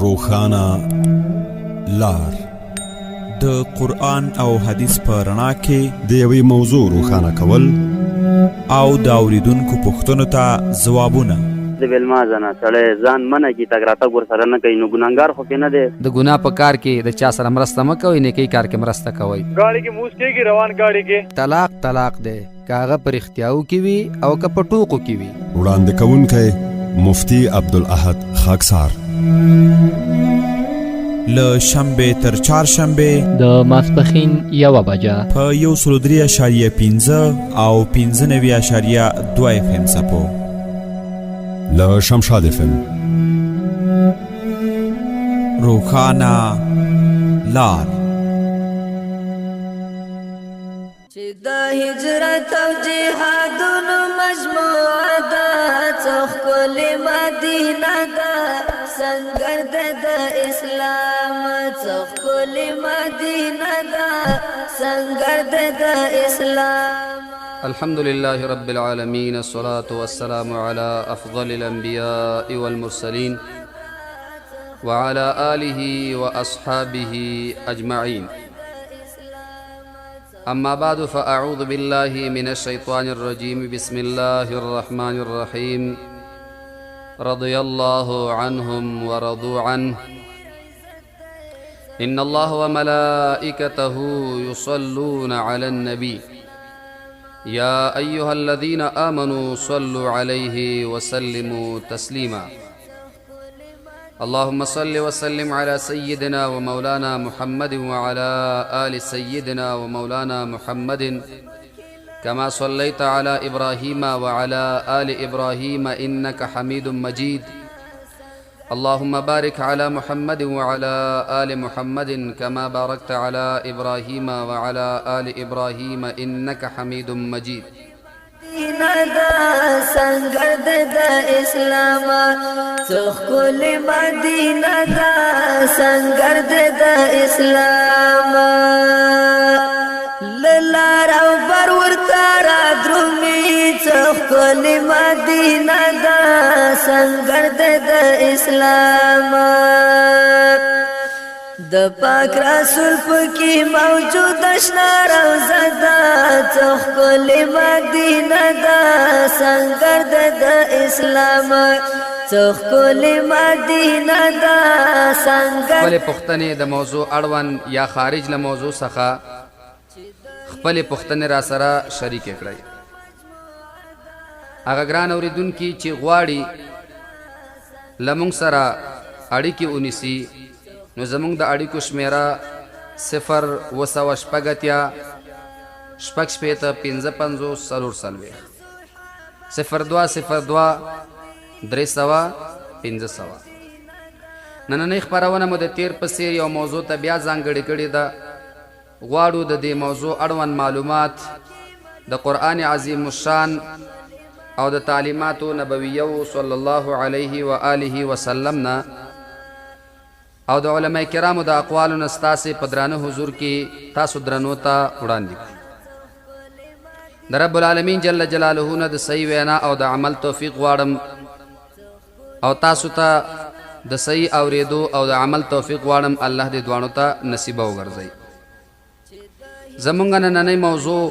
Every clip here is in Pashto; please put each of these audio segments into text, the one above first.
روښانه لار د قرآن او حدیث په رڼا کې د یوې موضوع روښانه کول او د اورېدونکو پوښتنو ته ځوابونه. د بلمازه نه سړی ځان منع کي تګ راتګ ورسره نه کوي، نو ګناهګار خو کې نه دی. د ګناه په کار کې د چا سره مرسته مه کوئ، نیکۍ کار کې مرسته کوئ. ګاډي کې موس کېږي، روان ګاډي کې. طلاق دی، که هغه په رښتیاو کې وي او که په ټوکو کې وي. وړاندې کوونکی مفتي عبدالاحد خاکسار. له شنبې تر چهارشنبې د ماسپښین 1 بجه په 103.5 او 95.2 FM څپو. له شمشاد FM روښانه لار. چې د هجرت او جهادونو مجموعه ده، څه ښکلې مدینه ده، سنگر ده د اسلام. څه ښکلې مدینه ده، سنگر ده د اسلام. الحمد لله رب العالمين، الصلاة والسلام على أفضل الأنبياء والمرسلين وعلى آله وأصحابه أجمعين. أما بعد، فأعوذ بالله من الشيطان الرجيم. بسم الله الرحمن الرحيم. رضي الله عنهم ورضوا عنه. إن الله وملائكته يصلون على النبي يا أيها الذين آمنوا صلوا عليه وسلموا تسليما. اللهم صل وسلم على سيدنا ومولانا محمد وعلى آل سيدنا ومولانا محمد كما صليت على إبراهيم وعلى آل إبراهيم إنك حميد مجيد. اللهم بارك على محمد وعلى آل محمد كما باركت على إبراهيم وعلى آل إبراهيم إنك حميد مجيد. سنگر د اسلام، څه ښکلې مدینه ده، سنگر د اسلام. لار او بر ورته را درومي، څه ښکلې مدینه ده، سنگر د اسلام. د پاک رسول پکې موجود شنه روضه ده، څه ښکلې مدینه ده، سنگر د اسلام. څه ښکلې مدینه ده، سنگر. خپلې پوښتنې د موضوع اړوند یا خارج له موضوع څخه خپلې پوښتنې را سره شریکې کړئ. هغه ګران اورېدونکي چې غواړي له موږ سره اړیکې ونیسي، نو زمونږ د اړیکو شمیره 0-2-8-6-5-5 02-02-300-500. نننۍ خپرونه مو د تیر په څیر یو موضوع ته بیا ځانګړې کړې ده. غواړو د دې موضوع اړوند معلومات د قرآن عظیم الشان او د تعلیماتو نبویو صلی الله علیه و آله وسلم نه او د علماء کرامو د اقوالو نه ستاسې په درانه حضور کې تاسو درنو ته وړاندې کړو. د رب العالمین جل جلاله نه د صحیح وینا او د عمل توفیق غواړم، او تاسو ته د صحیح اورېدو او د عمل توفیق غواړم. الله دې دواړو ته نصیبه وګرځوي. زمونږ نننۍ موضوع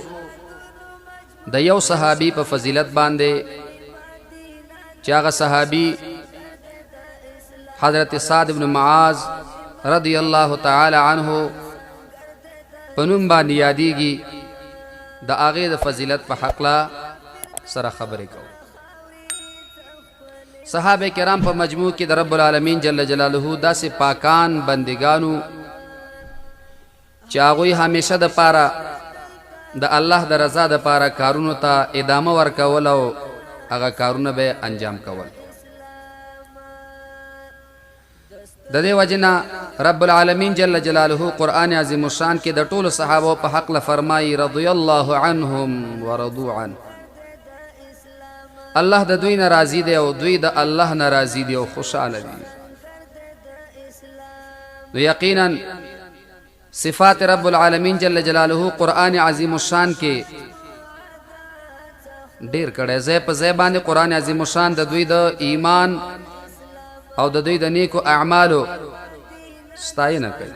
د یو صحابي په فضیلت باندې، چې هغه صحابي حضرت سعد بن معاذ رضی الله تعالی عنه په نوم باندې یادېږي. د هغې د فضیلت په حقله سره خبرې کوو. صحابه کرام په مجموع کې د رب العالمین جل جلاله داسې پاکان بندگانو چې هغوی همیشه د پاره د الله د رضا د پاره کارونو ته ادامه ورکول او هغه کارونه به انجام کول. د دې وجنه رب العالمین جل جلاله قرآن عظیم الشان کې د ټولو صحابو په حق له فرمایي رضی الله عنهم ورضوا عنه. الله د دوی نه راضي دی او دوی د الله نه راضي دي او خوشاله دي. نو یقینا صفات رب العالمین جل جلاله قرآن عظیم الشان کې ډیر کړه. زې په زې باندې قرآن عظیم الشان د دوی د ایمان او د دوی د نیکو اعمالو ستاینه کوي،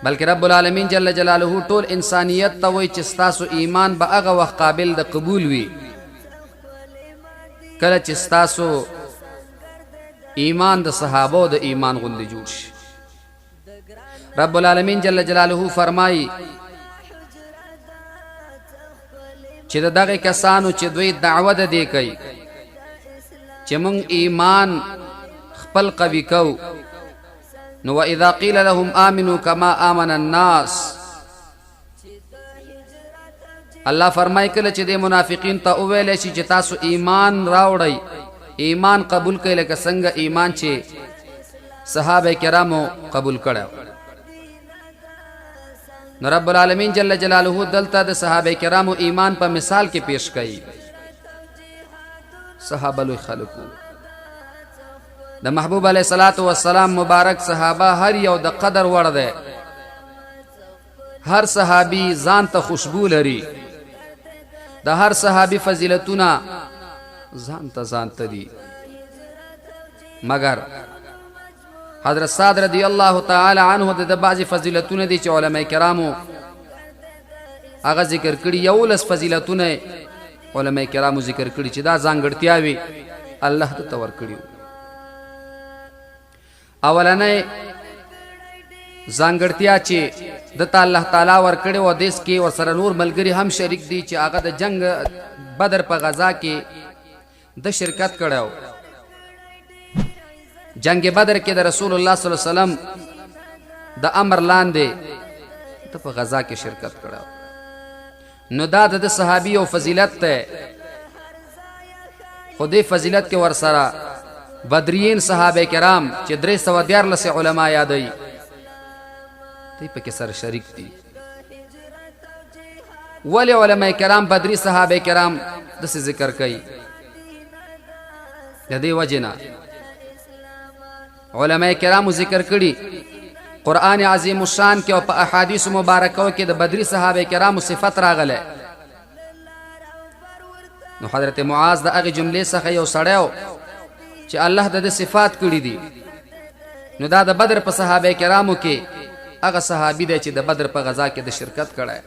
بلکې رب العالمین جل جلاله ټول انسانیت ته وایي چې ستاسو ایمان به هغه وخت قابل د قبول وي کله چې ستاسو ایمان د صحابو د ایمان غوندې جوړ شي. رب العالمین جل جلاله فرمایي چې دغه کسانو چې دوی دعوه د دې کوي چې موږ ایمان خپل قوي کو، نو واذا قيل لهم آمنوا كما آمن الناس، الله فرمایي کله چې د منافقین ته وویل شي چې تاسو ایمان راوړئ، ایمان قبول کړئ لکه څنګه ایمان چې صحابه کرامو قبول کړو. نو رب العالمین جل جلاله دلته د صحابه کرامو ایمان په مثال کې پیش کړي. صحابه لوی خلقو د محبوب علیه الصلاۃ والسلام مبارک صحابه هر یو د قدر وړ دی، هر صحابي ځان ته خوشبو لري، د هر صحابي فضیلتونه ځان ته دي، مگر حضرت سعد رضی الله تعالی عنہ د بعضی فضیلتونه دي چې علماء کرامو هغه ذکر کړي. 11 فضیلتونه علماء کرامو ذکر کړي چې دا ځانګړتیاوي الله ته تور کړي. اولنې ځانګړتیا چې دته الله تعالی ور کړي او دیس کې ور سره نور ملګری هم شریک دي چې هغه د جنگ بدر په غزا کې د شرکت کړو. جنگ بدر کې د رسول الله صلی الله علیه وسلم د امر لاندې ته په غزا کې شرکت کړو. نو دا د صحابي او فضیلت ته خودی فضیلت کې ور سره بدرین صحابه کرام چې 314 علما یادای تی په کې سره شریک دي. ولی علماء کرام بدری صحابه کرام د ذکر کوي د دې وجنه علماء کرام ذکر کړي قرآن عظیم الشان کې او په احادیث مبارکو کې د بدری صحابه کرام صفت راغله. نو حضرت معاذ د هغه جملې څخه یو سړیو چې الله د صفات کړي دي، نو دا د بدر په صحابه کرامو کې هغه صحابي دی چې د بدر په غزا کې د شرکت کړی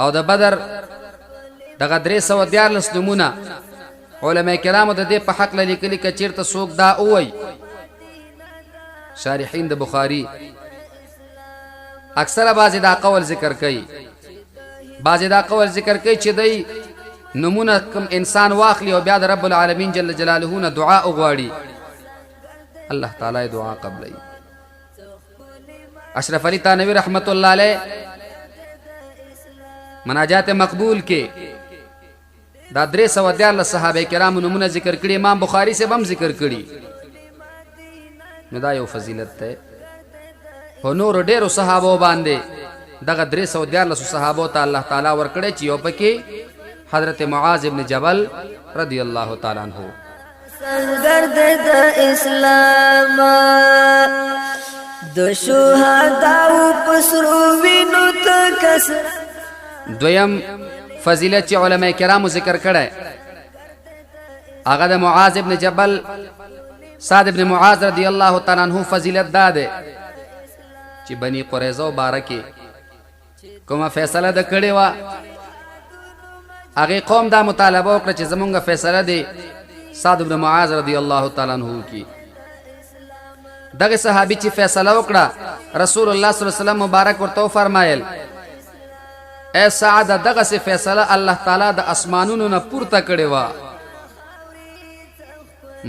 او د بدر دغه 314 نمونه علماء کرامو د دې په حق لیکلي چې چیرته څوک دا وایي. شارحین د بخاری اکثره بعضی دا قول ذکر کوي، بعضی دا قول ذکر کوي چې دی نمونه کوم انسان واخلي او بیا د رب العالمین جل جلاله نه دعا وغواړي، الله تعالی دعا قبلای. اشرف علی تانوی رحمت الله علیه مناجات مقبول کې دا 314 صحابه کرام نمونه ذکر کړي، امام بخاری سے هم ذکر کړي. نو دا یو فضیلت ده. په نور ډیرو صحابو باندې دغه 314 صحابو ته الله تعالی ورکړي چې یو پکې حضرت معاذ ابن جبل رضی الله تعالی عنہ سرگرد د اسلام د شهداو پسرو وینو تکس. دویم فضیلت چې علماء کرامو ذکر کړي هغه د معاذ ابن جبل سعد ابن معاذ رضی الله تعالی عنہ فضیلت داده چې بنی قریظه مبارکه کومه فیصله د کړي وا هغه قوم دا مطالبه وکړه چې زمونږه فیصله دی سعد ابن معاذ رضی الله تعالی عنہ کی. دغه صحابي چې فیصله وکړه رسول الله صلی الله علیه وسلم مبارک ورته فرمایل اے سعد دغه سي فیصله الله تعالی د اسمانونو نه پورته کړي وا.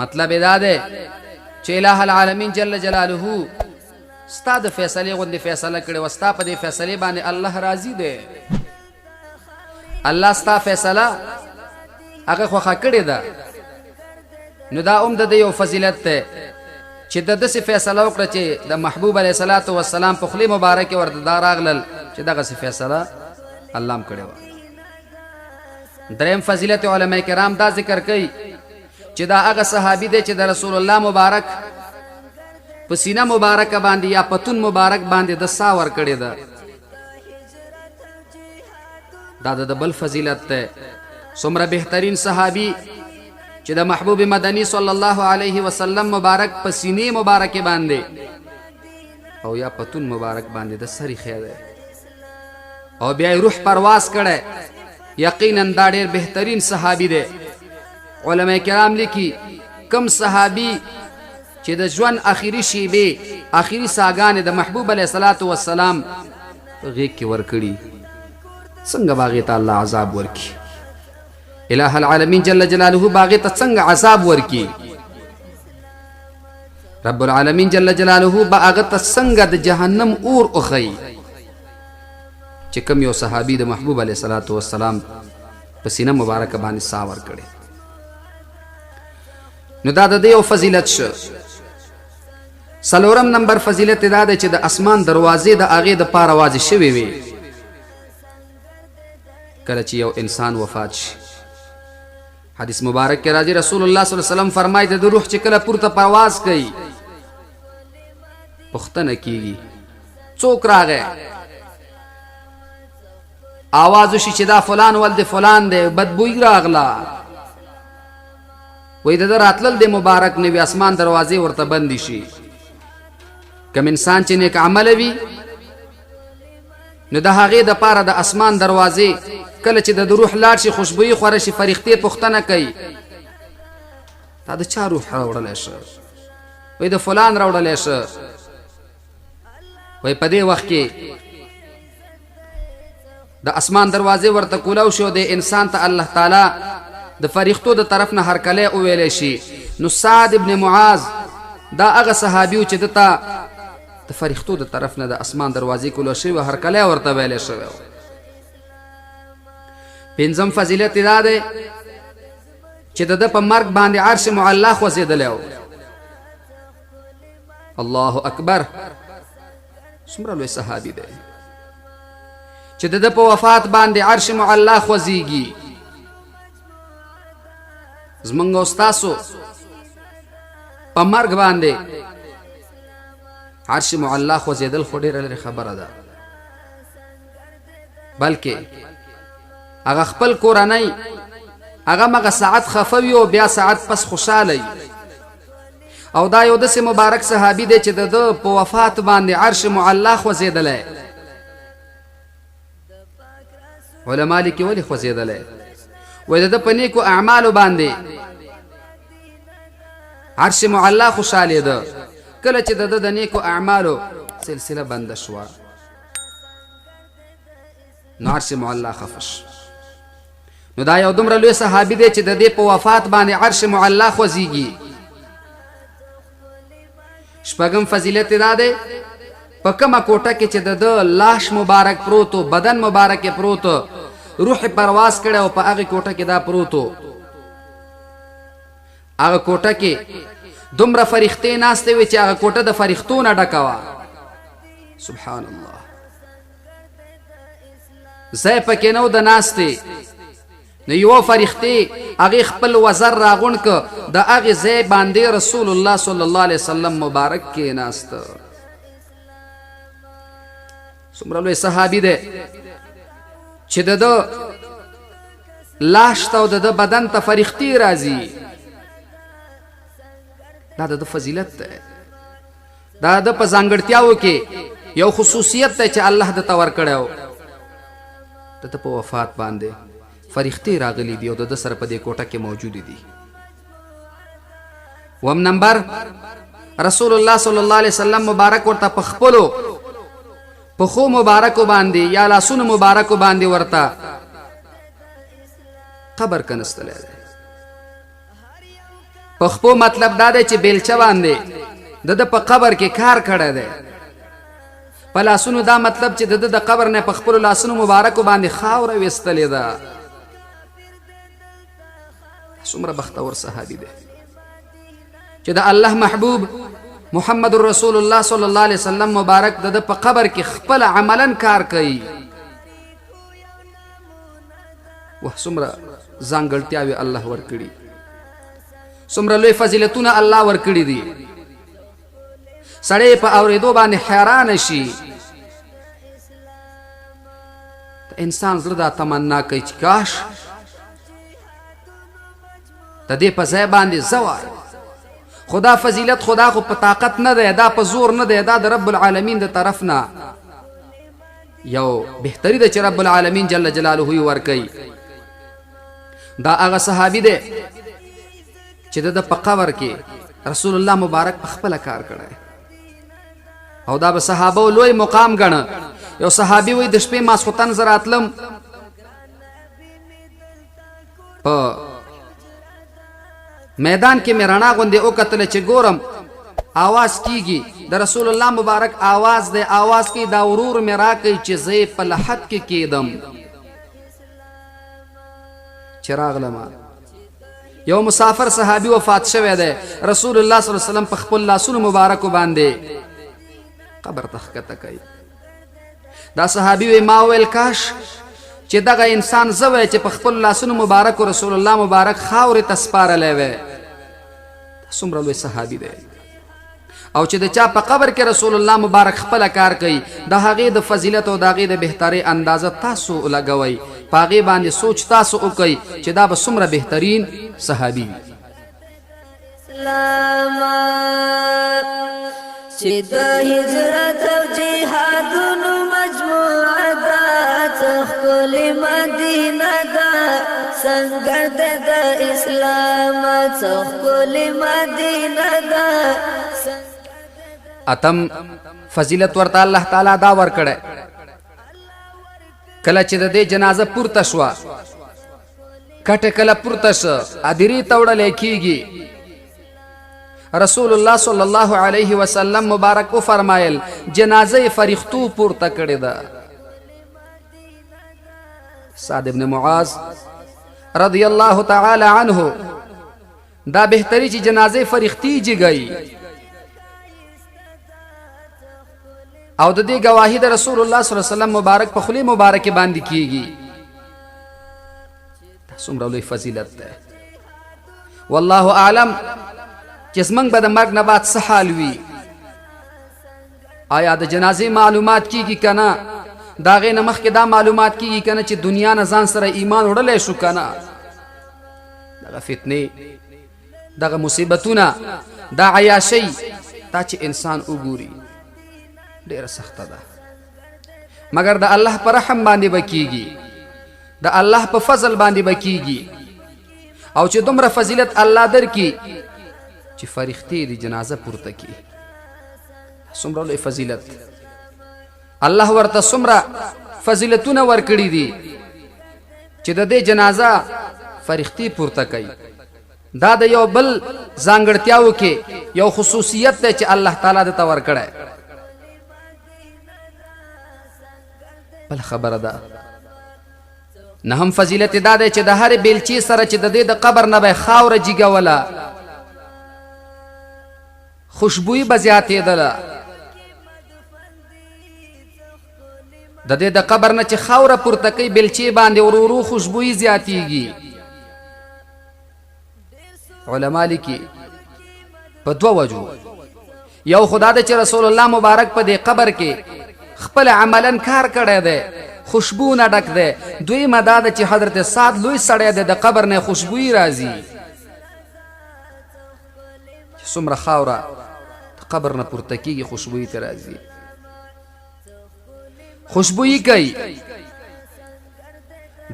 مطلب دا ده چې الہ العالمین جل جلاله ستاد فیصله غوندي فیصله کړي و، ستا په دې فیصله باندې الله راضي دی. الله ستا فیصله هغه خوخه کړي ده. نو دا د یو فضیلت ته چې د دې فیصله وکړه چې د محبوب علیه الصلاۃ والسلام په خلی مبارک ورته دا راغلل چې دغه فیصله الله هم کړي و. دریم فضیلت علماء کرام دا ذکر کوي چې دا هغه صحابي دی چې د رسول الله مبارک په سینه مبارک باندې یا پتون مبارک باندې د ساور کړي ده. دا د بل فضیلت ته څومره بهترین صحابي چې د محبوب مدني صلی الله علیه وسلم مبارک په سینې مبارکې باندې او یا پتون مبارک باندې د سری خیره او بیا روح پرواز کړه. یقینا دا ډېر بهترین صحابي دی. علماء کرام لیکي کم صحابي چې د ژوند اخیری شیبې اخیری ساګانې د محبوب علیه الصلاۃ والسلام په غېږ کې ورکړي څنګه باغې ته الله عذاب ورکي. الہ العالمین جل جلاله باغې ته څنګه عذاب ورکي. رب العالمین جل جلاله باغې ته څنګه د جهنم اور اخی چې کوم یو صحابي د محبوب علیه الصلاۃ والسلام په سینه مبارکه باندې سا ورکړي. نو دا د دې یو فضیلت شو. څلورم نمبر فضیلت دا دی چې د اسمان دروازې د هغې دپاره واضح شوې وي کله چې یو انسان وفات شي. حدیث مبارک کې راځي رسول الله صلی الله علیه وسلم فرمایي د روح چې کله پورته پرواز کوي پوښتنه کیږي څوک راغی، آواز وشي چې دا فلان ولد فلان دی، بدبوی راغله، وای د راتلل د مبارک نوی اسمان دروازې ورته بندي شي. کم انسان چې نیک عمل وي نو د هغې د پاره د اسمان دروازې کله چې د روح لاړ شي خوشبويي خوره شي فرښتې پوښتنه کوي دا د چا روح راوړلی شه؟ وای د فلان راوړلی شه. وای په دې وخت کې د اسمان دروازې ورته کولاو شو د انسان ته الله تعالی د فرښتو د طرف نه هرکلی وویلی شي. نو سعد ابن معاذ دا هغه صحابي و چې دته د فرښتو د طرف نه د اسمان دروازې کولا شوي هرکلی ورته ویلی شوی. پنځم فضیلت دا دی چې د ده په مرګ باندې عرش معلا خوځېدلی و. الله اکبر، څومره لوی صحابي دی چې د ده په وفات باندې عرش معلا خوځېږي. زمونږ او ستاسو په مرګ باندې عرش معلا خوځېدل خو ډېره لرې خبره ده، بلکې هغه خپل کورنۍ هغه مغه ساعت خفه وي او بیا ساعت پس خوشحاله وي. او دا یو داسې مبارک صحابي دی چې د ده په وفات باندې عرش معلا خوځېدلی. علما لیکي ولې خوځېدلی؟ وایي د ده په نیکو اعمالو باندې عرش معلا خوشحالېده. کله چې د ده د نیکو اعمالو سلسله بنده شوه نو عرش معلا خفه شو. نو دا یو دومره لوی صحابي دی چې د دې په وفات باندې عرش معلا خوځېږي. شپږم فضیلت دا دی په کومه کوټه کې چې د ده لاش مبارک پروت و، بدن مبارک پروت و، روح پرواز کړی او په هغې کوټه کې دا پروت و، هغه کوټه کې دومره فرښتې ناستې وې چې هغه کوټه د فرښتو نه ډکه وه. سبحان الله، ځای پکې نه و د ناستې. نو یوه فرښتې هغې خپل وزر راغونډ که د هغې ځای باندې رسول الله صلی الله علیه وسلم مبارک کېناسته. څومره لوی صحابي دی چې د ده لاش ته او د ده بدن ته فرښتې راځي. دا د ده فضیلت دی، دا د ده په ځانګړتیاوو کې یو خصوصیت دی چې الله د ته ورکړی و. د ده په وفات باندې فرښتې راغلی دي او د ده سره په دې کوټه کې موجود دي. اووم نمبر رسول الله صلی الله علیه وسلم مبارک ورته په خپلو پښو مبارکو باندې یا لاسونو مبارکو باندې ورته قبر کنستلی دی. پخپو مطلب دا دی چې بیلچه باندې د ده په قبر کې کار کړی دی. په لاسونو دا مطلب چې د ده د قبر نه په خپلو لاسونو مبارکو باندې خاوره ویستلې ده. څومره بختور صحابي دی چې د الله محبوب محمد رسول الله صلی الله علیه وسلم مبارک د ده په قبر کې خپل عملا کار کوي. وه څومره ځانګړتیاوې الله ورکړي، څومره لوی فضیلتونه الله ورکړي دي. سړی په اورېدو باندې حیرانه شي. د انسان زړه دا تمنا کوي چې کاش د د دې په ځای باندې زوای خدا فضیلت خدا خو په طاقت نه ده دا په زور نه ده دا د رب العالمین د طرف نه یو بهتري ده چې رب العالمین جل جلاله یې ورکوي دا هغه صحابي دی چې د په قبر کې رسول الله مبارک په خپله کار کړی او دا به صحابه لوی مقام ګڼه یو صحابي وایي د شپې ماسخوتن زه راتلم په میدان کې مې رڼا غوندې وکتله چې ګورم آواز کیږي د رسول الله مبارک آواز دی آواز کې دا ورور مې راکوي چې زه په لحد کې کېدم چې راغلم یو مسافر صحابي وفات شوی دی رسول الله صلی الله علیه وسلم په خپل لاسونو مبارکو باندې قبر ته ښکته کوي دا صحابي وی ما ویل کاش چې دغه انسان زه وی چې په خپل لاسونو مبارکو رسول الله مبارک خاورې ته سپارلی وی څومره لوی صحابي دی او چې د چا په قبر کې رسول الله مبارک خپله کار کوي د هغې د فضیلت او د هغې د بهترۍ اندازه تاسو لګوئ په هغې باندې سوچ تاسو وکئ چې دا به څومره بهترین صحابي وي چې د هجرت او جهادونو مجموعه ده څه ښکلې مدینه ده سنګر ده د اسلام څه ښکلې مدینه ده اتم فضیلت ورته الله تعالی دا ورکړی کله چې د دې جنازه پورته شوه کټه کله پورته شه ادیرې ته وړلی کېږي رسول الله صلی الله علیه وسلم مبارک وفرمایل جنازه فرښتو پورته کړې ده سعد ابن معاذ رضی الله تعالی عنه دا بهتري چې جنازه فرښتې جګی او د دې گواهی د رسول الله صلی الله علیه وسلم مبارک په خلی مبارک باندې کیږي څومره لوی فضیلت ده والله اعلم چې زمونږ به د مرګ نه بعد څه حال وي آیا د جنازې معلومات کیږي که نه د هغې نه مخکې دا معلومات کیږي که نه چې دنیا نه ځان سره ایمان وړلی شو که نه دغه فتنې دغه مصیبتونه دا عیاشۍ دا چې انسان وګوري ډیره سخته ده مګر د الله په رحم باندې به کیږي د الله په فضل باندې به کیږي او چې دومره فضیلت الله درکړي چې فرښتې د جنازه پورته کړي څومره لوی فضیلت الله ورته څومره فضیلتونه ورکړي دي چې د دې جنازه فرښتې پورته کوي دا د یو بل ځانګړتیاو کې یو خصوصیت دی چې الله تعالی درته ورکړی بل خبره ده نهم فضیلت دا دی چې د هرې بیلچې سره چې د دې د قبر نه به خاوره جیګوله خوشبویي به زیاتېدله د دې د قبر نه چې خاوره پورته کوي بیلچې باندې ورو ورو خوشبویي زیاتېږي علما لیکي په دوه وجو یو خدا ده چې رسول الله مبارک په دې قبر کې خپل عملا کار کړی دی خوشبو نه ډک دی دویمه دا ده چې حضرت سعد لوی سړی دی د قبر نه خوشبویي راځي چې څومره خاوره قبر نه پورته کېږي خوشبویي ته راځي خوشبویي کوي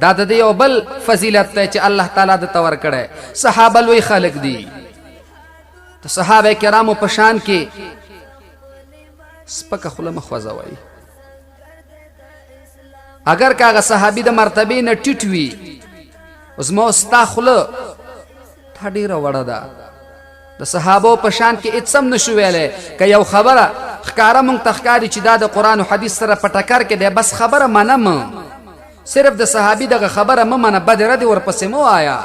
دا د دې یو بل فضیلت دی چې الله تعالی درته ورکړی صحابه لوی خلک دي د صحابه کرامو په شان کې سپکه خوله مه خوځوئ اگر که هغه صحابي د مرتبې نه ټیټ وي زما ستا خوله تا ډېره وړه ده د صحابو په شان کې هېڅ هم نشو ویلی که یو خبره ښکاره موږ ته ښکاري چې دا د قرآن و حدیث سره په ټکر کې دی بس خبره منم صرف د صحابي دغه خبره مه منه بد ردې ورپسې مه وایه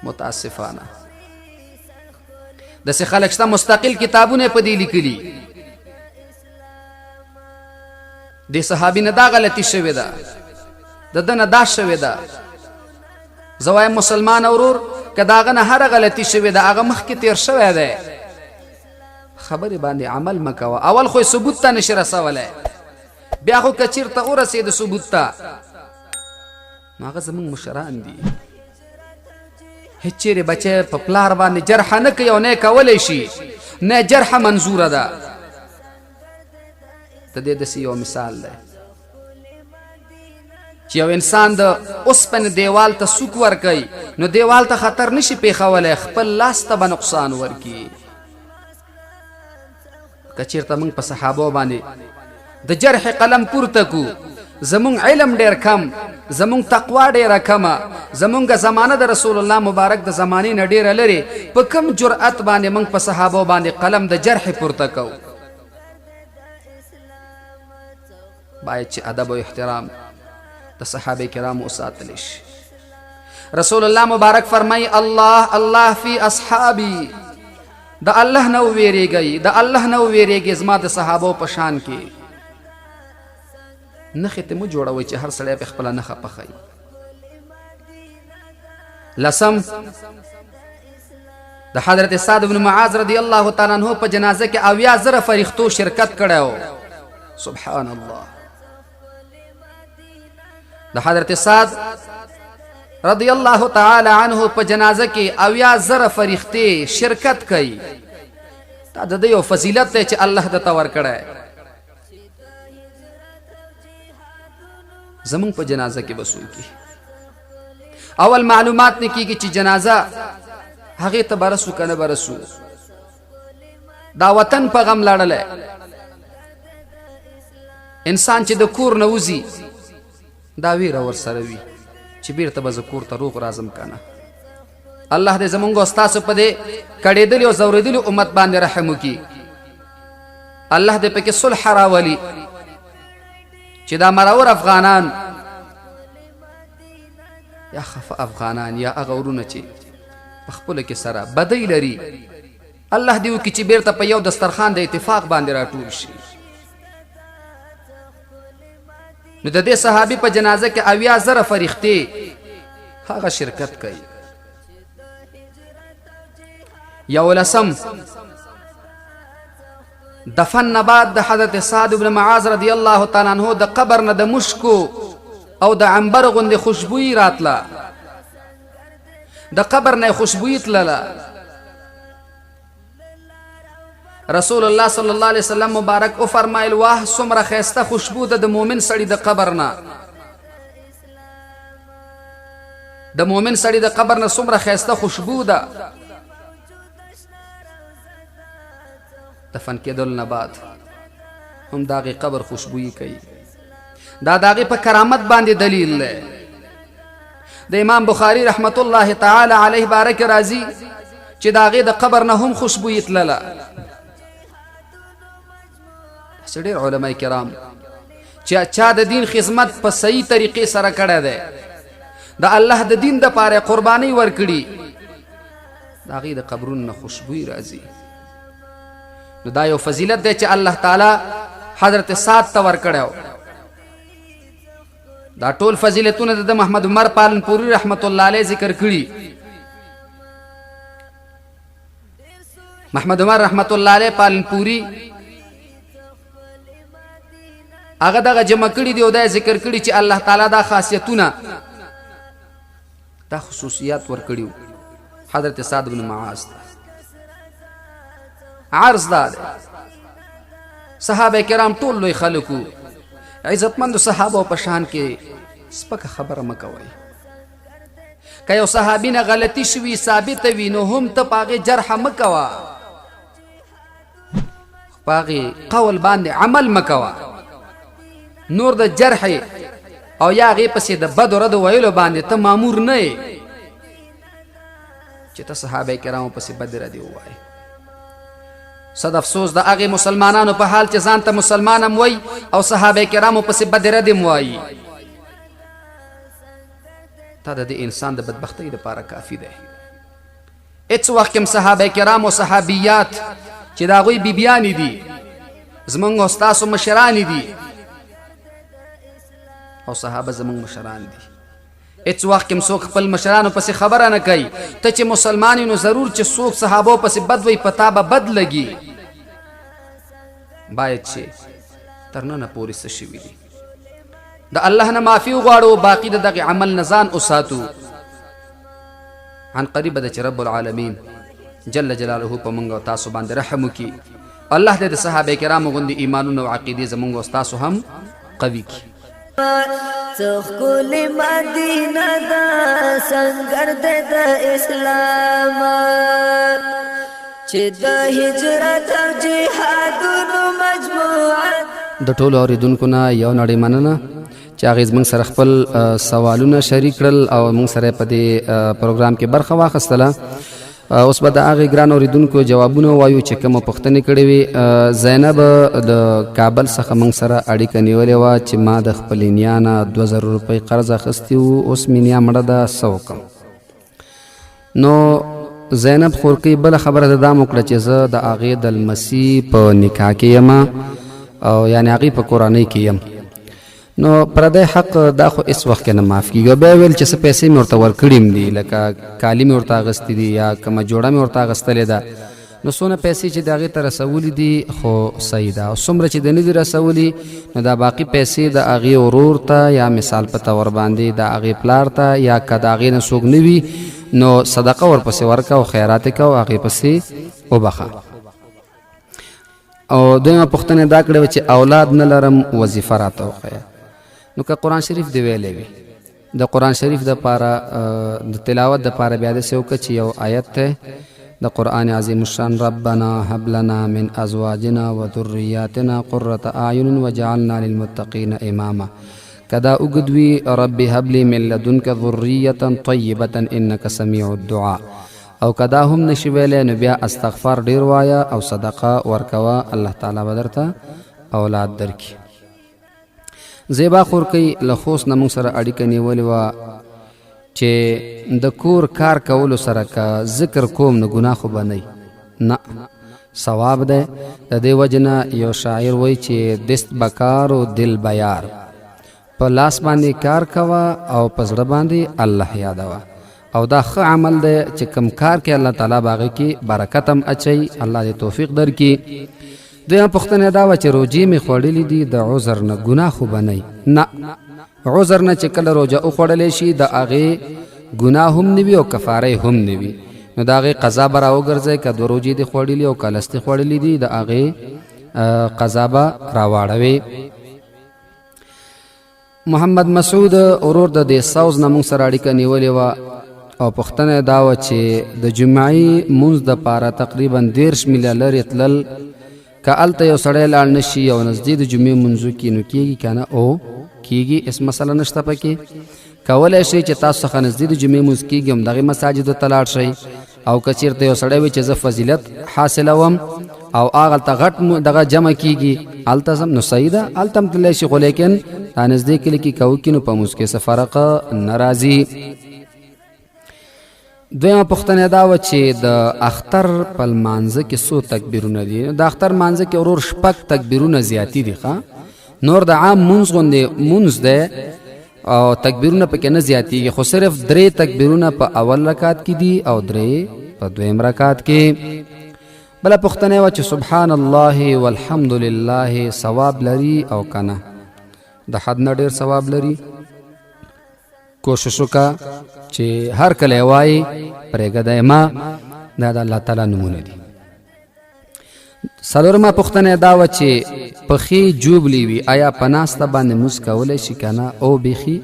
متاسفانه داسې خلک شته مستقل کتابونه په دې لیکلي دې صحابي نه دا غلطي شوې ده د ده نه دا شوې ده زه وایم مسلمان ورور که د هغه نه هره غلطي شوې ده هغه مخکې تېر شوی دی خبرې باندې عمل مه کوه اول خو یې ثبوت ته نشي رسولی بیا خو که چېرته ورسېده ثبوت ته نو هغه زموږ مشران دي هیڅ چیرې بچی په پلار باندې جرحه نه کوي او نه یې کولی شي، نه جرحه منظوره ده. د دې داسې یو مثال دی چې یو انسان د اوسپنې دیوال ته سوک ورکوي نو دیوال ته خطر نشي پیښولی، خپل لاس ته به نقصان ورکي. که چېرته موږ په صحابو باندې د جرح قلم پورته کو، زمونږ علم ډېر کم، زمونږ تقوا ډېره کمه، زمونږ زمانه د رسول الله مبارک د زمانې نه ډېره لرې، په کم جرأت باندې موږ په صحابو باندې قلم د جرح پورته کوو؟ باید چې ادب او احترام د صحابه کرامو وساتلی شي. رسول الله مبارک فرمای الله الله فی اصحابی، د الله نه وویریږئ، د الله نه وویریږئ زما د صحابو په شان کې. نښې ته مو جوړوئ چې هر سړی په خپله نښه پخوي. لسم، د حضرت سعد بن معاذ رضی الله تعالی عنہ په جنازه کې 80,000 فرښتو شرکت کړی و. سبحان الله. د حضرت سعد رضی الله تعالی عنہ په جنازه کې 80,000 فرښتې شرکت کوي. دا د یو فضیلت دی چې الله د ته ورکړی. زمونږ په جنازه کې به څوک اول معلومات نه کیږي چې جنازه هغې ته به رسو که نه به رسو. دا وطن په غم لړلی انسان چې د کور نه وځي دا ویره ورسره وي چې بیرته به زه کور ته روغ راځم که نه. الله دې زمونږ او ستاسو په دې کړېدلي او ځورېدلي امت باندې رحم وکړي. الله دې پکې صلح راولي چې دا مرور افغانان یا خفه افغانان یا هغه ورونه چې په خپلو کې سره بدۍ لري، الله دې وکړي چې بیرته په یو دسترخوان د اتفاق باندې راټول شي. نو د دې صحابي په جنازه کې 80,000 فرښتې هغه شرکت کوي. یولسم، دفن نه بعد د حضرت سعد بن معاذ رضی الله تعالی عنہ د قبر نه د مشکو او د عنبر غوندې خوشبویي راتله، د قبر نه خوشبویي تلله. رسول الله صلی الله علیه وسلم مبارک او فرمایل واه څومره ښایسته خوشبو ده د مؤمن سړي د قبر نه، د مؤمن سړي د قبر نه څومره ښایسته خوشبو ده. دفن کېدل نه بعد هم د هغې قبر خوشبویي کوي. دا د هغې په کرامت باندې دلیل دی. د امام بخاري رحمت الله تعالی علیه باره کې راځي چې د هغې د قبر نه هم خوشبویي تلله. چې ډېر علما کرام چې چا د دین خدمت په صحیح طریقې سره کړی دی، د الله د دین دپاره قربانۍ ورکړي، د هغې د قبرونو نه خوشبویي راځي. نو دا یو فضیلت دی چې الله تعالی حضرت سعد ته ورکړی. دا ټول فضیلتونه د محمد عمر پالنپوري رحمت الله علیه ذکر کړي. محمد عمر رحمت الله علیه پالنپوري هغه دغه جمع کړي دي او دا ذکر کړي چې الله تعالی دا خاصیتونه دا خصوصیات ورکړي حضرت سعد بن معاذ ته. عرض دا دی صحابه کرام ټول لوی خلکو، عزتمندو صحابو په شان کې سپکه خبره مه کوئ. که یو صحابي نه غلطي شوي ثابته وي نو هم ته په هغې جرحه مه کوه، په هغې قول باندې عمل مه کوه. نور د جرح او یا هغې پسې د بدو ردو ویلو باندې ته مامور نه یې چې ته صحابه کرامو پسې بدې ردې ووایې. صد افسوس د هغې مسلمانانو په حال چې ځان ته مسلمان هم وایي او صحابه کرامو پسې بدې ردې هم وایي. تا د دې انسان د بدبختۍ دپاره کافي دی. هېڅ وخت کې صحابه کرام او صحابیات چې د هغوی بیبیانې دي، زمونږ او ستاسو مشرانې دي او صحابه زمونږ مشران دي. هېڅ وخت کې څوک خپل مشرانو پسې خبره نه کوي. ته چې مسلمان یې نو ضرور چې څوک صحابو پسې بد وایي په تا به بد لګي. باید چې تر ننه پورې څه شوي دي د الله نه معافي وغواړو، باقي د دغې عمل نه ځان وساتو. عن قریب د چې رب العالمین جل جلاله په موږ او تاسو باندې رحم وکړي. الله دې د صحابه کرامو غوندې ایمانونه او عقیدې زموږ او تاسو هم قوي کړي. څخکول مدینه دا سنگر د اسلام چې د هجرت او جهادونو مجموعه. د ټولو اوریدونکو نه یو نړۍ مننه چې هغې زموږ سره خپل سوالونه شریک کړل او موږ سره په دې پروګرام کې برخه واخیستله. اوس به د هغې ګران اوریدونکو جوابونه وایو چې کومه پوښتنې کړې وي. زینب د کابل څخه موږ سره اړیکه نیولې وه چې ما د خپلې نیا نه 2000 روپۍ قرض اخیستي وو، اوس مې نیا مړه ده، څه وکړم؟ نو زینب خورکۍ بله خبره ده دا مو کړه چې زه د هغې د لمسي په نکاح کې یم او یعنې هغې په کورنۍ کې یم. نو پردی حق دا خو اس وخت کې نه معاف کېږي. بیا ویل چې څه پیسې مې ورته ورکړي دي، لکه کالي مې ورته اخیستي دي یا کومه جوړه مې ورته اخیستلې ده، نو څونه پیسې چې د هغې ته رسولي دي خو صحیح ده، او څومره چې د نه دي رسولي نو دا باقي پیسې د هغې ورور ته یا مثال په طور باندې د هغې پلار ته یا که د هغې نه څوک نه وي نو صدقه ورپسې ورکه او خیرات یې کوه، هغې پسې وبخه. او دویمه پوښتنه دا کړې وه چې اولاد نه لرم، وظیفه راته وښیه. نو که قرآن شریف دی ویلی وي، د قرآن شریف دپاره د تلاوت دپاره بیا داسې وکړه چې یو آیت دی د قرآن عظیم الشان، ربنا هب لنا من ازواجنا وذریاتنا قرة اعین وجعلنا للمتقین اماما. کدا اوږد وي ربي هب لي من لدنک ذریة طیبة انک سمیع الدعاء، او کدا هم نشي ویلی نو بیا استغفار ډیر وایه او صدقه ورکوه، الله تعالی به درته اولاد درکړي. زیبا خورکۍ له خوست نه موږ سره اړیکه نیولې وه چې د کور کار کولو سره که ذکر کوم نو ګناه خو به نه ثواب دی. د دې وجې نه یو شاعر وایي چې دست بکار و دل بیار، په لاس باندې کار کوه او په زړه باندې الله یادوه، او دا ښه عمل دی چې کم کار کې الله تعالی باغې کې برکت هم اچوي، الله دې توفیق درکړي. دویمه پوښتنه دا وه چې روجې مې خوړلې دي د عذر نه، ګناه خو به نه عذر نه چې کله روجه وخوړلی شي د هغې ګناه هم نه وي او کفاره هم نه وي، نو د هغې قضا به راوګرځئ. که 2 روجې دې خوړلي او که لستې خوړلي دي د هغې قضا به راواړوي. محمد مسعود ورور د دې ساوز نه موږ سره اړیکه نیولې وه او پوښتنه دا وه چې د جمعې مونځ دپاره تقریبا 13 میله لرې تلل، که هلته یو سړی لاړ نه شي او نږدې د جمعې مونځو کې نو کېږي که نه؟ او کېږي، هېڅ مسله نشته پکې. کولی شئ چې تاسو څخه نږدې د جمعې مونځ کېږي همدغې مساجدو ته لاړ شئ، او که چېرته یو سړی وي چې زه فضیلت حاصلوم او هغلته غټ دغه جمع کېږي هلته ځم نو صحیح ده، هلته هم تللی شي، خو لیکن دا نږدې کلي کې که وکړي نو په مونځ کې څه فرق نه راځي. دویمه پوښتنه دا وه چې د اختر په لمانځه کې څو تکبیرونه دي؟ د اختر لمانځه کې ورور 6 تکبیرونه زیاتي دي، نور د عام مونځ غوندې مونځ دی او تکبیرونه پکې نه زیاتیږي، خو صرف 3 تکبیرونه په اول رکعت کې دي او 3 په دویم رکعت کې. بله پوښتنه وه چې سبحان الله والحمد لله ثواب لري او که نه؟ د حد نه ډېر ثواب لري. کوشش وکړه چې هر کله یې وایي پرېږدی ما، دا د الله تعالی نومونه دي. څلورمه پوښتنه دا وه چې پښې جوبلې وي آیا په ناسته باندې مونځ کولی شي که نه؟ او بیخي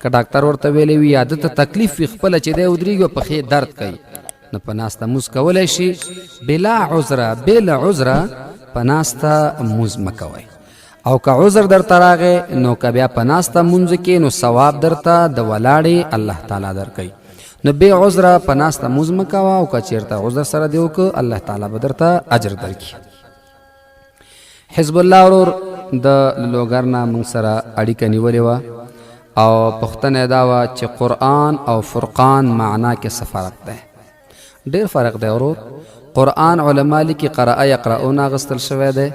که ډاکټر ورته ویلی وي یا ده ته تکلیف وي خپله چې دی ودرېږي او پښې درد کوي نو په ناسته مونځ کولی شي. بلا عذره په ناسته مونځ مه کوئ، او که عذر درته راغی نو که بیا په ناسته مونځ کې نو ثواب درته د ولاړې الله تعالی درکوي. نو بې عذره په ناسته مونځ مه کوه، او که چېرته عذر سره دې وکړه الله تعالی به درته اجر درکړي. حزب الله ورور د لوګر نه موږ سره اړیکه نیولې وه او پوښتنه دا وه چې قرآن او فرقان معنا کې څه فرق دی؟ ډېر فرق دی ورور. قرآن علما لیکي قرأ یقرؤون اخیستل شوی دی،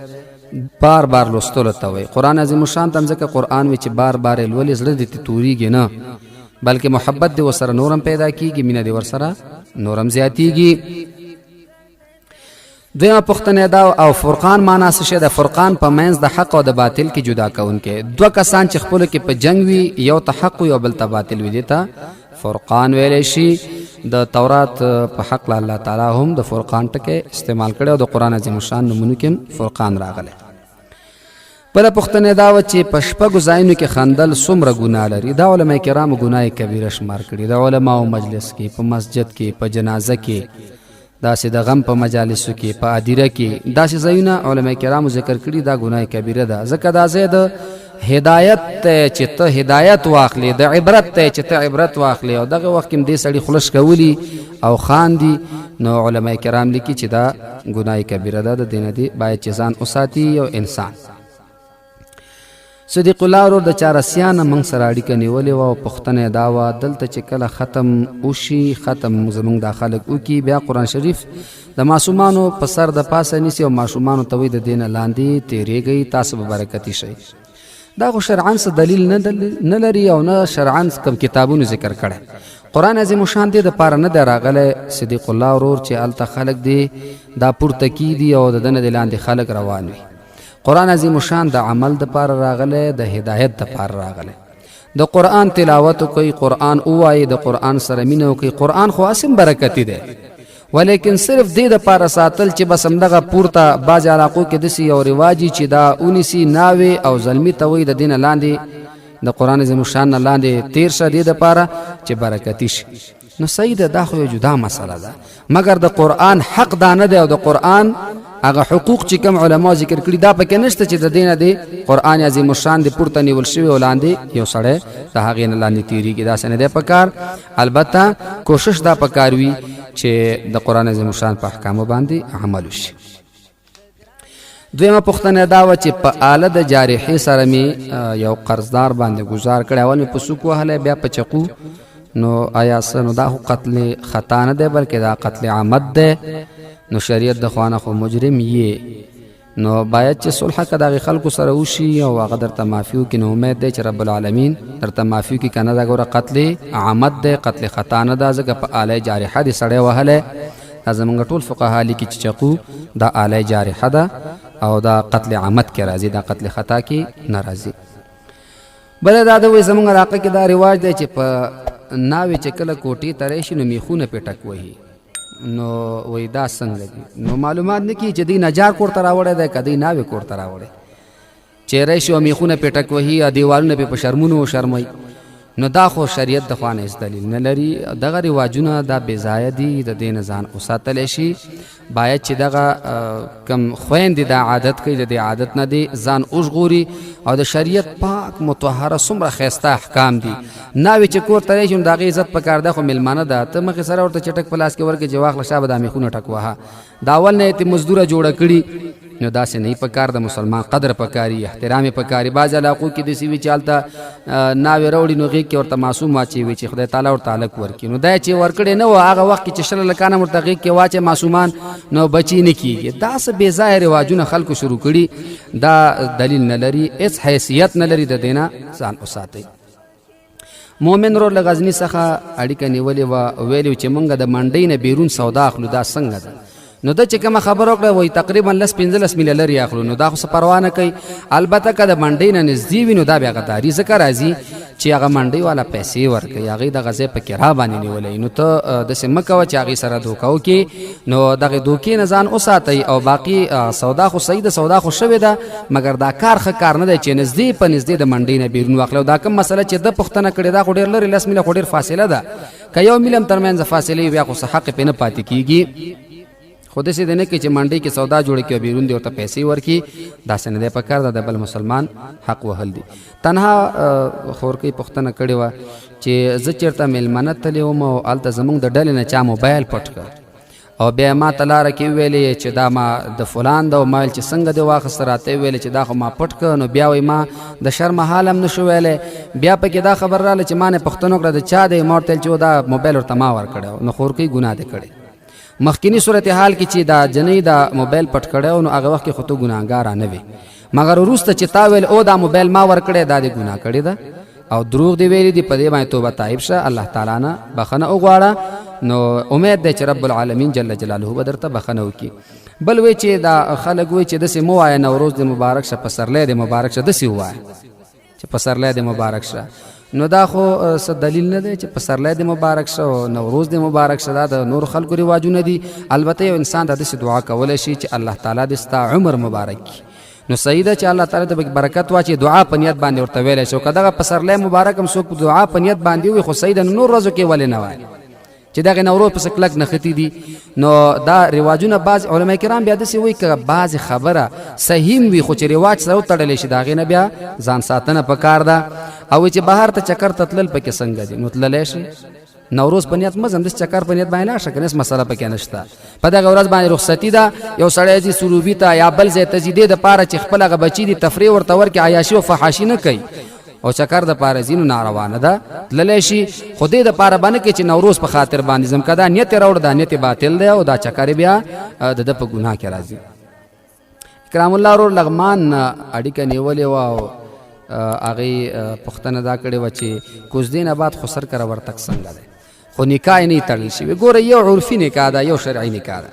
بار بار لوستلو ته وایي. قرآن عظیم الشان ته هم ځکه قرآن وي چې بار بار یې لولې زړه دې تورېږي نه، بلکې محبت دې ورسره نورم پیدا کېږي، مینه دې ورسره نورم زیاتېږي. دویمه پوښتنه دا او فرقان معنا څه شی ده؟ فرقان په منځ د حق او د باطل کې جدا کوونکی. 2 کسان چې خپلو کې په جنګ وي، یو ته حق وي او بل ته باطل وي، دې ته فرقان ویلی شي. د تورات په حق له الله تعالی هم د فرقان ټکی استعمال کړی او د قرآن عظیم الشان نومونو کې فرقان راغلی. بله پوښتنه دا وه چې په شپږو ځایونو کې خندل څومره ګناه لري؟ دا علما کرامو ګناه کبیره شمار کړي. د علماو مجلس کې، په مسجد کې، په جنازه کې، داسې د غم په مجالسو کې، په ادیره کې، داسې ځایونه علما کرامو ذکر کړي دا ګناه کبیره ده. ځکه دا ځای د هدایت ته چې ته هدایت واخلې، د عبرت ته چې ته عبرت واخلې، او دغه وخت کې دې سړي خلش کولی او خاندي، نو علما کرام لیکي چې دا ګناه کبیره ده. د دې نه دی باید چې ځان وساتي او انسان. صدیق الله ورور د چارسیانه موږ سره اړیکه نیولې وه او پوښتنه دا وه دلته چې کله ختم وشي، ختم زموږ دا خلک وکړي، بیا قرآن شریف د ماشومانو په سر د پاسه نیسي او ماشومانو ته وایي د دې نه لاندې تېرېږئ، تاسو به برکتي شئ. دا خو شرعاً څه دلیل نه لري او نه شرعاً کوم کتابونو ذکر کړی. قرآن عظیم الشان دې دپاره نه دی راغلی صدیق الله ورور چې هلته خلک دې دا پورته کیدي او د ده نه د لاندې خلک روان وي. قرآن عظیم الشان د عمل دپاره راغلی، د هدایت دپاره راغلی. د قرآن تلاوت وکړئ، قرآن ووایئ، د قرآن سره مینه وکړئ. قرآن خو اسم برکتي دی، ولیکن صرف دې دپاره ساتل چې بس همدغه پورته بعض علاقو کې داسې یو رواجي چې دا ونیسي ناوې او زلمي ته وایي د دې نه لاندې د قرآن عظیم الشان نه لاندې تیر شه، دې دپاره چې برکتي شي. نو صحیح ده، دا خو یو جدا مسله ده، مګر د قرآن حق دا نه دی او د قرآن هغه حقوق چې کوم علما ذکر کړي دا پکې نشته چې د دې نه دی قرآن عظیم الشان د پورته نیول شوی او لاندې یو سړی د هغې نه لاندې تېرېږي. داسې نه دی پکار. البته کوشش دا پکار وي چې د قرآن عظیم الشان په احکامو باندې عمل وشي. دویمه پوښتنه دا وه چې په آله د جارحې سره مې یو قرضدار باندې ګزار کړی، اول مې په سوک وهلی بیا په چقو، نو آیا څه نو دا خو قتل خطا نه دی بلکې دا قتل عمد دی، نو شریعت د خوانه خو مجرم یې، نو باید چې صلح که د هغې خلکو سره وشي او هغه درته معافي وکړي. نو امید دی چې رب العالمین درته معافي وکړي. که نه دا ګوره قتل عمد دی، قتل خطا نه ده، ځکه په آله جارحه دې سړی وهلی. دا زمونږ ټول فقها لیکي چې چقو دا آله جارحه ده او دا قتل عمد کې راځي، دا قتل خطا کې نه راځي. بله دا ده وایي زمونږ علاقه کې دا رواج دی چې په ناوې چې کله کوټې ته راشي نو میخونه پې ټک وهي. نو وایي دا څنګه دي؟ نو معلومات نه کړي چې دوی نجار کور ته راوړی دی که دوی ناوې کور ته راوړی، چې راشي او میخونه پې ټک وهي او دیوالونه پې په شرمونو وشرموي، نو دا خو شریعت د خوا نه هېڅ دلیل نه لري. دغه رواجونه دا بېځایه دي، د دې نه ځان وساتلی شي. باید چې دغه کم خویندې دا عادت کوي، د دې عادت نه دی ځان وژغوري او د شریعت پاک مطهره څومره ښایسته احکام دي. ناوې چې کور ته راشي نو د هغې عزت پکار ده، خو میلمانه ده، ته مخې سره ورته چټک په لاس کې ورکړې چې واخله شابه دا میخونه ټک وهه. د اول نه یې مزدوره جوړه کړي، نو داسې نه پکار د مسلمان قدر پکاري، احترام پکاري. بعض علاقو کې داسې وي چې هلته ناوې راوړي نو غېږ کې ورته معصوم واچوي چې خدای تعالی ورته هلک ورکړي. نو دا چې ورکړې نه وه هغه وخت کې چې 20 لکانه ورته غېږ کې واچوي معصومان، نو بچي نه کېږي. دا څه بې ځایه رواجونه خلکو شروع کړي، دا دلیل نه لري، هېڅ حیثیت نه لري. د دې نه ځان وساتئ. مومن ورور له غزني څخه اړیکه نیولې وه، ویلي چې مونږ د منډۍ نه بیرون سودا اخلو، دا څنګه ده؟ نو د چې کومه خبره وکړه وایي تقریبا 10-15 میله لرې اخلو، نو دا خو څه پروا نه کوي. البته که د منډۍ نه نږدې وي نو دا بیا غداري ځکه راځي چې هغه منډۍ والا پیسې ورکوي، هغې دغه ځای په کرا باندې نیولی. نو ته داسې مه کوه چې هغې سره دوکه وکړي، نو دغې دوکې نه ځان وساتئ. او باقي سودا خو صحیح ده، سودا خو شوې ده، مګر دا کار ښه کار نه دی چې نږدې په نږدې د منډۍ نه بیرون واخلي. او دا کوم مسله چې ده پوښتنه کړې دا خو ډېر لرې، 10 میله خو ډېر فاصله ده، که 1 میله هم ترمنځ فاصله وي بیا خو څه حق پې نه پاتې کېږي. خو داسې دی نه کوي چې منډۍ کې سودا جوړه کړي او بیرون دې ورته پیسې ورکړي، داسې نه دی پکار. دا د بل مسلمان حق وهل دي. تنها خورکۍ پوښتنه کړې وه چې زه چېرته میلمانه تللی وم او هلته زموږ د ډلې نه چا موبایل پټ کړ او بیا ما ته لاره کې وویلې چې دا ما د فلان ده، او ما ویل چې څنګه دې واخیسته، راته یې وویلې چې دا خو ما پټ کړ. نو بیا وایي ما د شرمه حال هم نه شو ویلی. بیا پکې دا خبر راغله چې ما نه پوښتنه وکړه د چا دی، ما ورته ویل چې دا موبایل ورته ما ورکړی. نو خورکۍ ګناه دې کړې. مخکینی صورتحال کې چې دا جنۍ دا موبایل پټ کړی نو هغه وخت کې خو ته ګناهګاره نه وې، مګر وروسته چې تا ویل او دا موبایل ما ورکړی، دا دې ګناه کړې ده او دروغ دی ویلي دي. په دې باندې توبه تایب شه، الله تعالی نه بخښنه وغواړه. نو امید دی چې رب العالمین جل جلاله به درته بخښنه وکړي. بل وایي چې دا خلک وایي چې داسې مه وایه نوروز دې مبارک شه، پسرلی دې مبارک شه، داسې ووایه چې پسرلی دې مبارک شه. نو دا خو څه دلیل نه دی چې پسرلی د مبارک شه او نوروز د مبارک شه دا د نور خلکو رواجونه دي. البته یو انسان د داسې دعا کولی شي چې الله تعالی دې ستا عمر مبارک کړي. نو صحیح ده چې الله تعالی ته برکت واچي، دعا په نیت باندې ورته ویلی شي. او که دغه پسرلی مبارک هم څوک دعا په نیت باندې وي خو صحیح ده، نو نور ورځو کې ولې نه وایي چې دغه نوروز پسې کلک نښتي دي. نو دا رواجونه بعض علما کرام بیا داسې وایي که بعضې خبره صحیح وي خو چې رواج سره وتړلی شي د هغې نه بیا ځان ساتنه پکار ده. او چې بهر ته چکر ته تلل پکې څنګه دي، نو تللی شي نوروز په نیت مزم داسې چکر په نیت باندې لاړ شه، که هېڅ مسله پکې نشته. په دغه ورځ باندې رخصتي ده، یو سړی ځي سروبي ته یا بل ځای ته ځي دې دپاره چې خپل هغه بچي دي تفریح ورته ورکړي، عیاشي او فحاشي نه کوي او چکر دپاره ځي نو ناروا نه ده، تللی شي. خو دې دپاره به نه کوي چې نوروز په خاطر باندې ځم، که دا نیت یې راوړ دا نیت یې باطل دی او دا چکر یې بیا د ده په ګناه کې راځي. کرام الله ورور لغمان اړیکه نیولې وه او هغې پوښتنه دا کړې وه چې کوزدې نه بعد خو سر کره ورتګ څنګه دی، خو نکاح یې نه تړل شوی. ګوره یو عرفي نکاح ده، یو شرعي نکاح ده.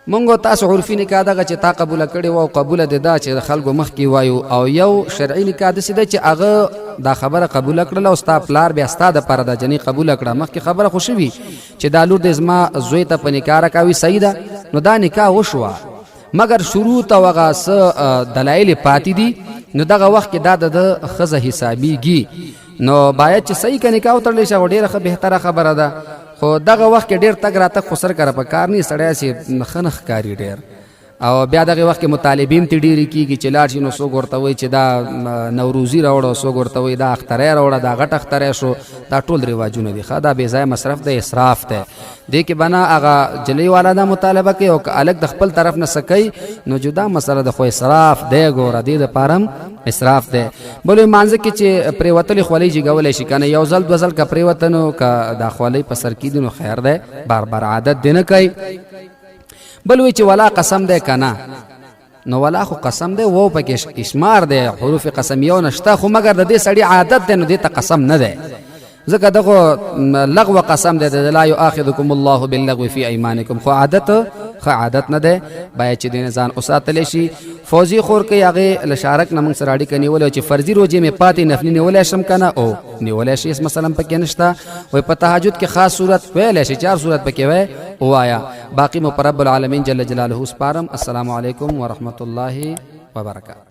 مونږ تاسو عرفي نکاح دغه چې تا قبوله کړې وه او قبوله د دا چې د خلکو مخکې وایو، او یو شرعي نکاح داسې ده چې هغه دا خبره قبوله کړله او ستا پلار بیا ستا دپاره دا جنۍ قبوله کړه. مخکې خبره خو شوي چې دا لور دې زما زوی ته په نکاح راکوي، صحیح ده. نو دا نکاح وشوه مګر شروط او هغه څه دلایل پاتې دي، نو دغه وخت کې دا د ښځه حسابېږي. نو باید چې صحیح که نکاح وتړلی شي، ډېره ښه بهتره خبره ده. خو دغه وخت کې ډېر تګ راتګ خو سر کره په کار نه، سړی چې ښه نه ښکاري ډېر. او بیا دغه وخت کې مطالبې هم ترې ډېرې کېږي چې لاړ شي نو څوک ورته وایي چې دا نوروزي راوړه، څوک ورته وایي دا اختری راوړه، دا غټ اختری شو. دا ټول رواجونه دي، ښه دا بې ځایه مصرف دی، اسراف دی. دې کې به نه هغه جلۍ والا دا مطالبه کوي او که هلک د خپل طرف نه څه کوي نو جدا مسله ده، خو اسراف دی. ګوره دې دپاره هم اسراف دی. بلو مانځه کې چې پرېوتلې خولۍ جګولی شي که نه، یو ځل دوه ځل که پرېوته نو که دا خولۍ په سر کېدي نو خیر دی، بار بار عادت دې نه کوي. بل وی چې ولا قسم دی که نه، نو ولا خو قسم دی، وو پکې اشمار دی، حروف قسمیو نشته، خو مګر د دې سړي عادت دی نو دې ته قسم نه دی. ځکه دغه لغو قسم دی، لا یؤاخذکم الله باللغو فی ایمانکم، خو ښه عادت نه دی، باید چې دې نه ځان وساتلی شي. فوزي خور کوي هغې له شارک نه موږ سره اړیکه نیولې چې فرضي روژې مې پاتې نفلي نیولی شم که نه، او نیولی شي، هېڅ مثلا پکې نشته. وایي په تهجد کې خاص صورت ویلی شي، 4 صورت پکې وایي ووایه. باقي مو په رب العالمین جل جلاله سپارم. السلام علیکم ورحمة الله وبرکاته.